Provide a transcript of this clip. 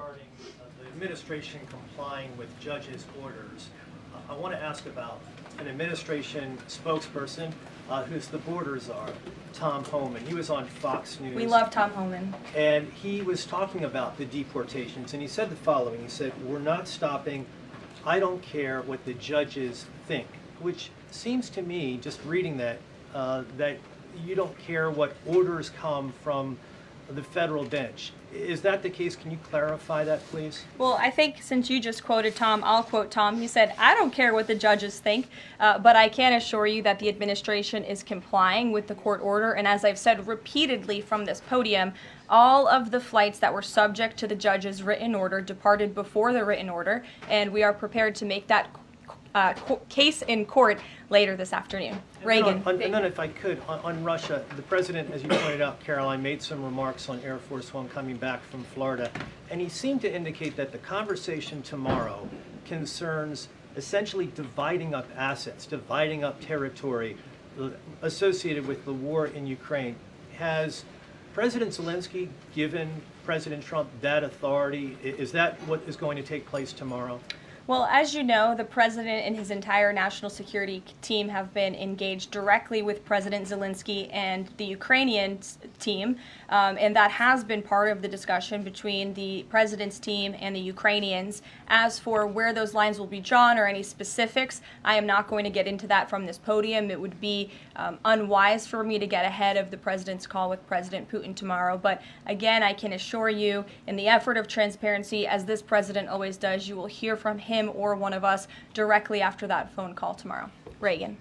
regarding the administration complying with judges' orders. I want to ask about an administration spokesperson who's the border czar, Tom Homan. He was on Fox News. We love Tom Homan. And he was talking about the deportations, and he said the following. He said, "We're not stopping. I don't care what the judges think," which seems to me, just reading that, that you don't care what orders come from the federal bench. Is that the case? Can you clarify that, please? Well, I think since you just quoted Tom, I'll quote Tom. He said, "I don't care what the judges think, but I can assure you that the administration is complying with the court order. And as I've said repeatedly from this podium, all of the flights that were subject to the judge's written order departed before the written order, and we are prepared to make that case in court later this afternoon." Reagan. And then if I could, on Russia, the president, as you pointed out, Karoline, made some remarks on Air Force One coming back from Florida, and he seemed to indicate that the conversation tomorrow concerns essentially dividing up assets, dividing up territory associated with the war in Ukraine. Has President Zelensky given President Trump that authority? Is that what is going to take place tomorrow? Well, as you know, the president and his entire national security team have been engaged directly with President Zelensky and the Ukrainian team, and that has been part of the discussion between the president's team and the Ukrainians. As for where those lines will be drawn or any specifics, I am not going to get into that from this podium. It would be unwise for me to get ahead of the president's call with President Putin tomorrow. But again, I can assure you, in the effort of transparency, as this president always does, you will hear from him or one of us directly after that phone call tomorrow. Reagan.